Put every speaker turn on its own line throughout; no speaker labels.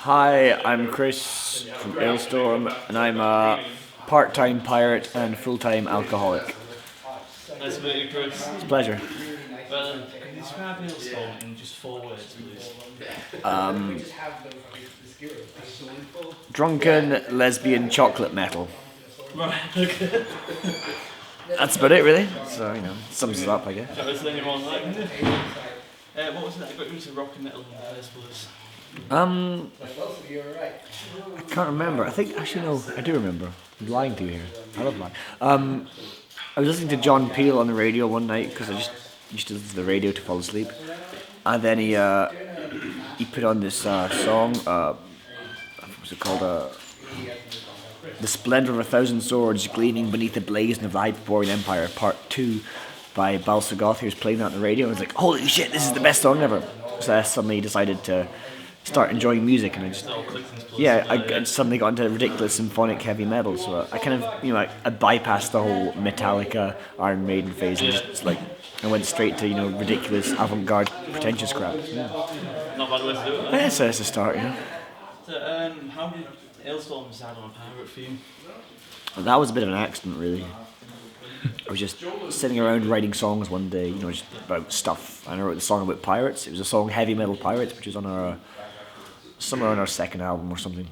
Hi, I'm Chris from Alestorm, and I'm a part-time pirate and full-time alcoholic.
Nice to meet you, Chris.
It's a pleasure.
Well, can you describe Alestorm in just 4 words, please?
Drunken lesbian chocolate metal.
Right, okay.
That's about it, really. So sums it up, I guess.
That was the only one, like, what was it that got you into rock and metal in the first place?
I can't remember. I think actually no, I do remember. I'm lying to you here. I love lying. I was listening to John Peel on the radio one night because I just used to listen to the radio to fall asleep, and then he put on this song. What was it called? The Splendor of a Thousand Swords Gleaming Beneath the Blazon of the Hyperborean Empire, Part 2 by Balsagoth. He was playing that on the radio, and I was like, holy shit, this is the best song ever. So I suddenly decided to start enjoying music, and I suddenly got into ridiculous symphonic heavy metal, so I kind of, I bypassed the whole Metallica, Iron Maiden phase, and just I went straight to, ridiculous avant-garde pretentious crap. Yeah.
Not bad way to do it,
Yeah, so that's a start,
So, how did Alestorm decide on a pirate for you?
Well, that was a bit of an accident, really. I was just sitting around writing songs one day, just about stuff. And I wrote a song about pirates. It was a song, Heavy Metal Pirates, which was on our somewhere on our second album or something.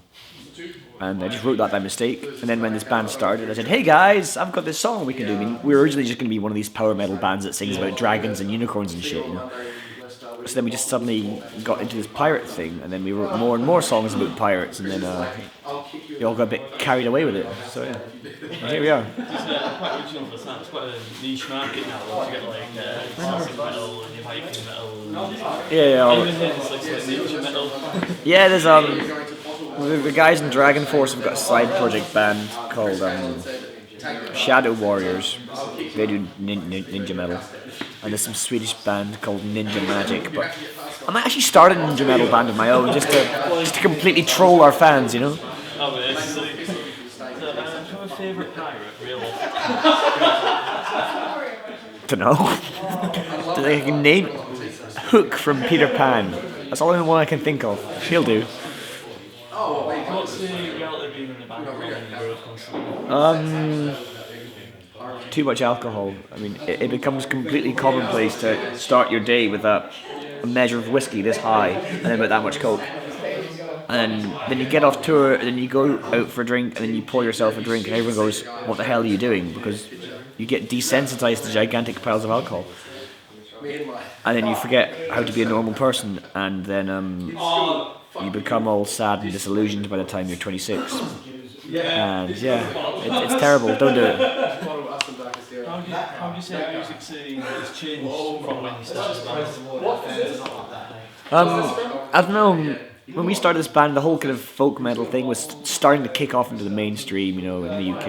And I just wrote that by mistake. And then when this band started, I said, hey guys, I've got this song we can do. I mean, we were originally just going to be one of these power metal bands that sings about dragons and unicorns and shit, So then we just suddenly got into this pirate thing, and then we wrote more and more songs about pirates, and then we all got a bit carried away with it. So yeah, and here we are.
It's quite original for that. It's quite a niche market now. Though. You get celtic metal and your Viking metal. Even then, it's like ninja metal.
Yeah, there's the guys in Dragon Force have got a side project band called Shadow Warriors. They do ninja metal. And there's some Swedish band called Ninja Magic, but I might actually start a ninja metal band of my own just to completely troll our fans,
Oh, yeah, it's silly. So, who's your favourite pirate, really?
Dunno. Do they can name Hook from Peter Pan? That's the only one I can think of. She'll do.
What's the reality being in the band when you grow up constantly?
Too much alcohol. I mean, it becomes completely commonplace to start your day with a measure of whiskey this high and then about that much coke. And then you get off tour, and then you go out for a drink, and then you pour yourself a drink, and everyone goes, what the hell are you doing? Because you get desensitized to gigantic piles of alcohol. And then you forget how to be a normal person, and then you become all sad and disillusioned by the time you're 26. And yeah, it's terrible. Don't do it.
How do you say the music scene has changed from when you started the band?
I don't know. When we started this band, the whole kind of folk metal thing was starting to kick off into the mainstream, in the UK.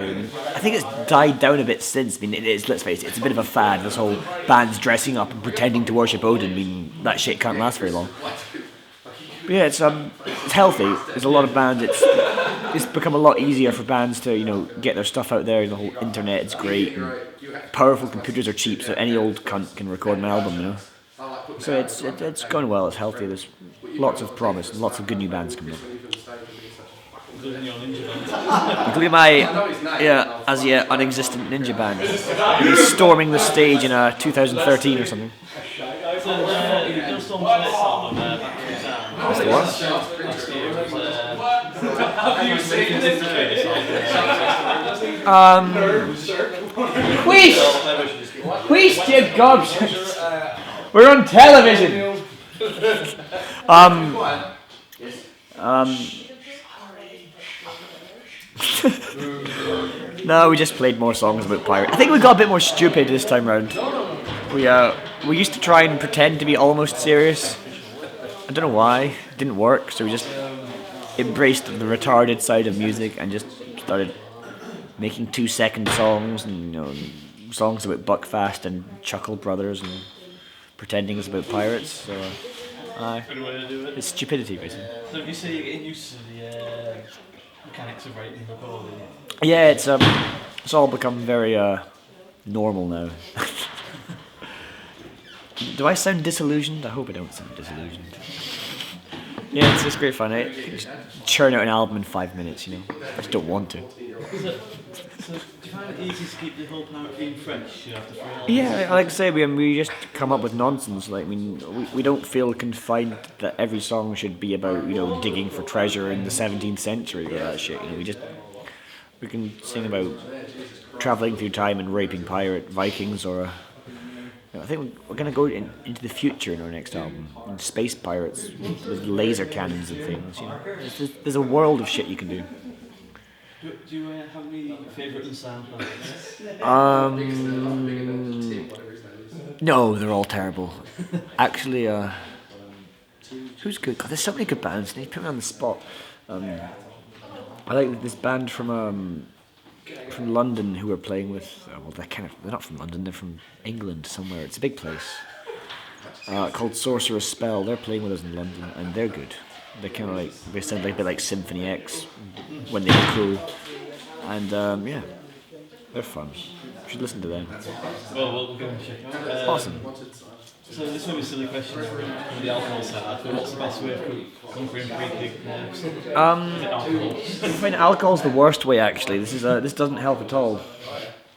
I think it's died down a bit since. I mean, it is, let's face it, it's a bit of a fad, this whole bands dressing up and pretending to worship Odin. I mean, that shit can't last very long. But yeah, it's healthy. There's a lot of bands. It's become a lot easier for bands to, get their stuff out there. The whole internet is great. And powerful computers are cheap, so any old cunt can record an album, So it's going well. It's healthy. There's lots of promise and lots of good new bands coming up. Including my as yet unexistent ninja band. He's storming the stage in 2013 or something. That's the one. Wheeze, you gobs! We're on television! No, we just played more songs about pirates. I think we got a bit more stupid this time round. We used to try and pretend to be almost serious. I don't know why. It didn't work, so we just embraced the retarded side of music and just started making 2-second songs and songs about Buckfast and Chuckle Brothers and pretending it's about pirates. So it's stupidity, basically.
So you say you're getting used to the mechanics of writing and recording?
Yeah, it's all become very normal now. Do I sound disillusioned? I hope I don't sound disillusioned. Yeah, it's just great fun. I just churn out an album in 5 minutes, you know. I just don't want to.
So, do you find it easy to keep the whole pirate theme fresh after 3 hours?
Yeah, like I say, we just come up with nonsense. Like, I mean, we don't feel confined that every song should be about, you know, digging for treasure in the 17th century or that shit. You know, we can sing about traveling through time and raping pirate Vikings, or I think we're gonna go into the future in our next album, and space pirates with laser cannons and things. You know, there's a world of shit you can do.
Do you have any favourite sound bands?
No, they're all terrible. Actually, who's good? God, there's so many good bands. You put me on the spot. I like this band from London who we're playing with. Well, they're not from London. They're from England somewhere. It's a big place. Called Sorcerer's Spell. They're playing with us in London, and they're good. They kind of they sound like a bit like Symphony X when they were cool, and yeah, they're fun. You should listen to them.
Well, we'll go and check it out.
Awesome.
So this may be a silly question from the alcohol side, but what's the best way of conquering pre-gig nerves?
I find alcohol's the worst way. Actually, this doesn't help at all.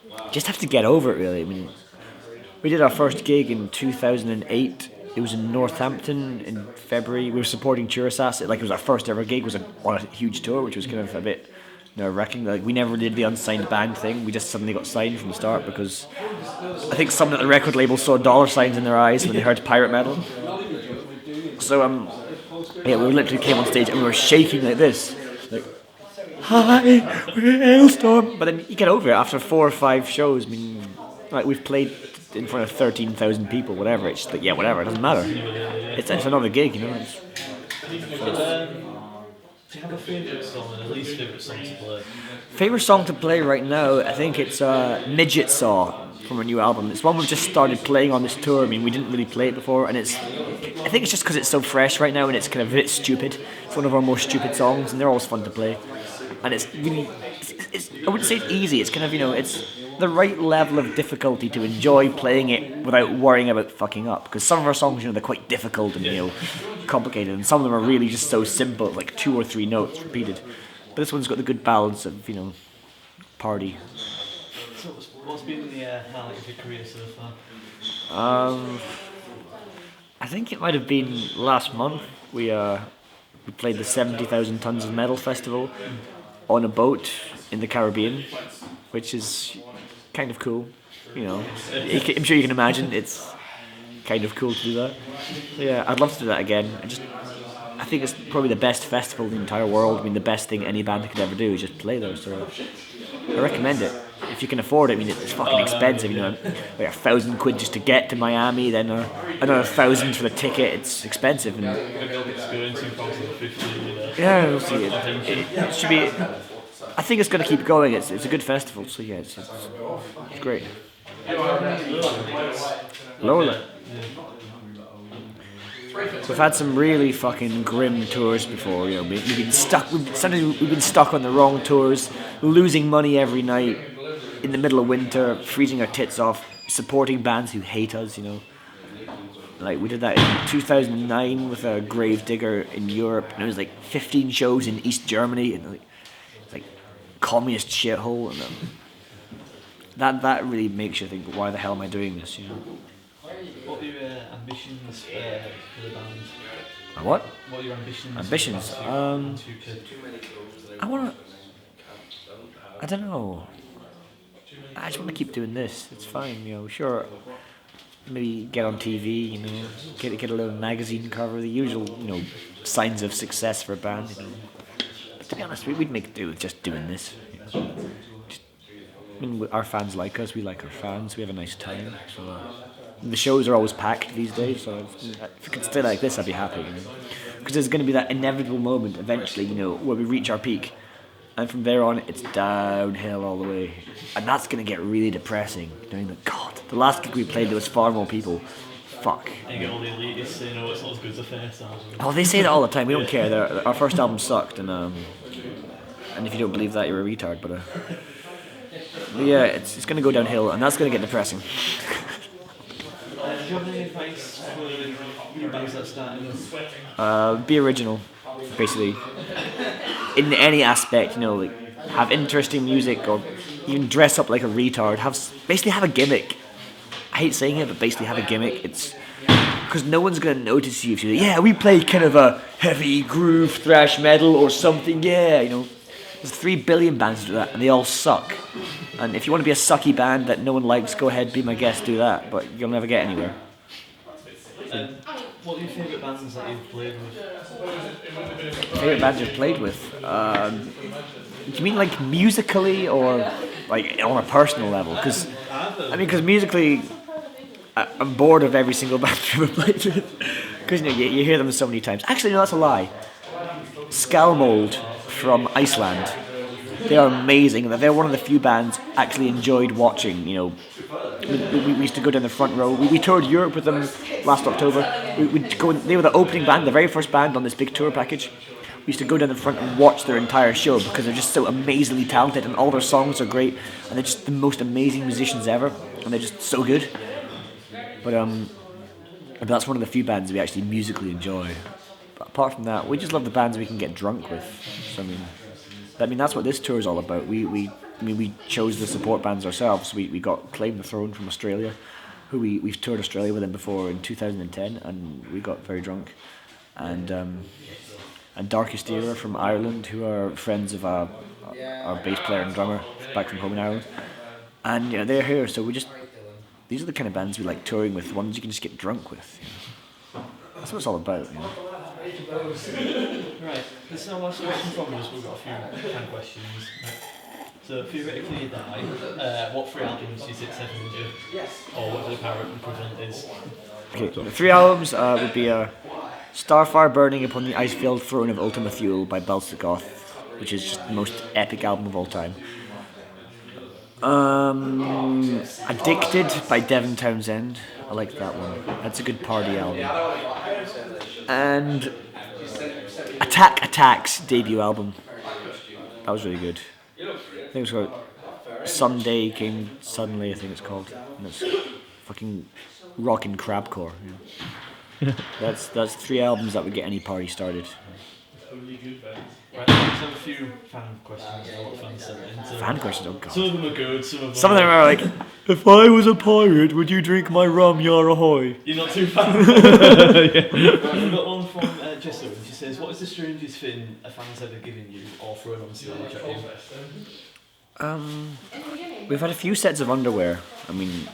You just have to get over it, really. I mean, we did our first gig in 2008. It was in Northampton in February. We were supporting Churasas. It was our first ever gig. It was on a huge tour, which was kind of a bit nerve-wracking. Like, we never did the unsigned band thing. We just suddenly got signed from the start because I think someone at the record label saw dollar signs in their eyes when they heard pirate metal. So we literally came on stage and we were shaking like this, like, "Hi, we're Alestorm." But then you get over it after 4 or 5 shows. I mean, like, we've played in front of 13,000 people, whatever. It's just like, yeah, whatever. It doesn't matter. It's another gig, you know.
Do you have a favourite song and a least favourite song to play?
Favourite song to play right now, I think it's Midget Saw from a new album. It's one we've just started playing on this tour. I mean, we didn't really play it before, and I think it's just because it's so fresh right now and it's kind of a bit stupid. It's one of our most stupid songs, and they're always fun to play. And it's really, I wouldn't say it's easy. It's kind of, you know, it's the right level of difficulty to enjoy playing it without worrying about fucking up. Because some of our songs, you know, they're quite difficult and, you know, complicated, and some of them are really just so simple, like 2 or 3 notes repeated. But this one's got the good balance of, you know, party.
So what's been the highlight of your career so far?
I think it might have been last month. We played the 70,000 Tons of Metal Festival on a boat in the Caribbean, which is kind of cool. You know, I'm sure you can imagine it's kind of cool to do that. Yeah, I'd love to do that again. I think it's probably the best festival in the entire world. I mean, the best thing any band could ever do is just play there. So I recommend it if you can afford it. I mean, it's fucking expensive. You know, like £1,000 just to get to Miami, then another 1,000 for the ticket. It's expensive. And yeah, we'll see. It should be. I think it's going to keep going. It's a good festival. So yeah, it's great. Lola. We've had some really fucking grim tours before. You know, we've been stuck. We've been stuck on the wrong tours, losing money every night in the middle of winter, freezing our tits off, supporting bands who hate us. You know, like we did that in 2009 with a Gravedigger in Europe, and it was like 15 shows in East Germany, and like communist shithole, and that really makes you think, why the hell am I doing this? You know.
What are your ambitions for the band?
What?
What are your ambitions?
Ambitions? I don't know. I just want to keep doing this. It's fine, you know. Sure, maybe get on TV, you know, get a little magazine cover, the usual, you know, signs of success for a band. You know. But to be honest, we'd make do with just doing this. You know. I mean, our fans like us. We like our fans. We have a nice time. So. The shows are always packed these days, so if it could stay like this, I'd be happy. You know? Because there's going to be that inevitable moment eventually, you know, where we reach our peak, and from there on, it's downhill all the way, and that's going to get really depressing. Knowing that, God, the last gig we played, there was far more people. Fuck.
And you get all the elitists saying, "Oh, it's not as good as the first album."
Oh, they say that all the time. We don't care. Our first album sucked, and if you don't believe that, you're a retard. But yeah, it's going to go downhill, and that's going to get depressing.
Do you have any advice for new bands that start?
Be original. basically, in any aspect, like have interesting music or even dress up like a retard. Basically have a gimmick. I hate saying it, but basically have a gimmick. It's because no one's gonna notice you if you we play kind of a heavy groove thrash metal or something. There's 3 billion bands that do that, and they all suck. And if you want to be a sucky band that no one likes, go ahead, be my guest, do that. But you'll never get anywhere.
What are your favourite bands that you've played with?
Favourite bands you've played with? Do you mean like musically or like on a personal level? Because musically, I'm bored of every single band I've ever played with. Because you hear them so many times. Actually, no, that's a lie. Skalmold from Iceland. They are amazing. They're one of the few bands I actually enjoyed watching. We used to go down the front row. We toured Europe with them last October. They were the opening band, the very first band on this big tour package. We used to go down the front and watch their entire show because they're just so amazingly talented and all their songs are great and they're just the most amazing musicians ever and they're just so good. But that's one of the few bands we actually musically enjoy. But apart from that, we just love the bands we can get drunk with. So that's what this tour is all about. We chose the support bands ourselves. We got Claim the Throne from Australia, who we've toured Australia with them before in 2010, and we got very drunk. And Darkest Era from Ireland, who are friends of our bass player and drummer back from home in Ireland. And they're here, so these are the kind of bands we like touring with, ones you can just get drunk with. That's what it's all about.
Right, this is our last question from us. We've got a few fan questions. So theoretically you die, what 3 albums do you sit 700? Or what the pirate equivalent is?
Okay, the 3 albums would be Starfire Burning Upon the Ice-Filled Throne of Ultima Thule by Belzegoth, which is just the most epic album of all time. Addicted by Devin Townsend. I like that one. That's a good party album. And Attack Attack's debut album. That was really good. I think it was called Someday Came Suddenly, I think it's called. And it's fucking rockin' crabcore. That's 3 albums that would get any party started.
Right, let's have a few fan questions. A lot of fans sent in.
Fan questions? Oh god.
Some of them are good,
some of them are like, if I was a pirate, would you drink my rum, yar ahoy?
You're not too fan. Right, we've got one from Jessa, and she says, what is the strangest thing a fan's ever given you or thrown on stage at you?
We've had a few sets of underwear.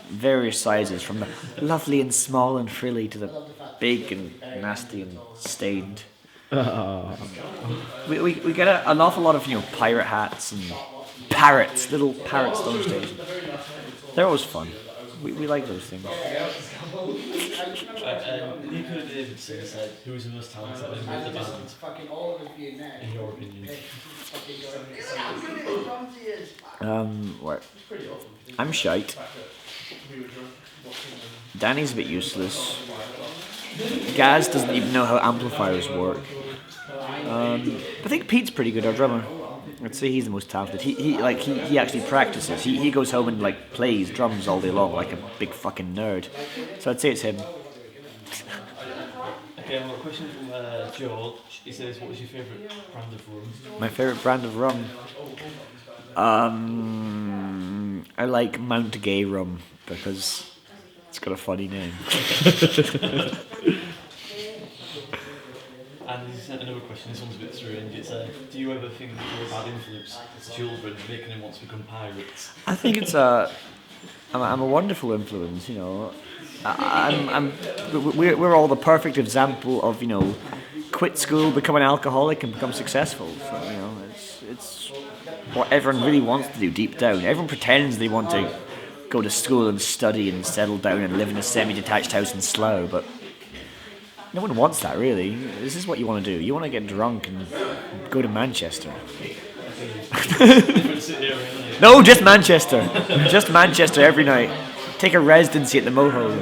Various sizes, from the lovely and small and frilly to the big and nasty and stained. We get an awful lot of pirate hats and parrots, little parrots on stage. They're always fun. We like those things.
Nico Davidson said, who is the most talented member of the band? In your opinion?
I'm shite. Danny's a bit useless. Gaz doesn't even know how amplifiers work. I think Pete's pretty good, our drummer. I'd say he's the most talented. He actually practices. He goes home and plays drums all day long like a big fucking nerd. So I'd say it's him.
Okay, I've got a question from George. He says, what was your favourite brand of rum?
My favourite brand of rum? I like Mount Gay rum because it's got a funny name.
And he sent another question, this one's a bit strange. It's do you ever think that you're a bad influence to children, making them want to become pirates?
I think it's I'm a wonderful influence, we're all the perfect example of, quit school, become an alcoholic and become successful. So, it's what everyone really wants to do deep down. Everyone pretends they want to go to school and study and settle down and live in a semi-detached house in Slough, but no one wants that, really. This is what you want to do. You want to get drunk and go to Manchester. No, just Manchester. Just Manchester every night. Take a residency at the Moho.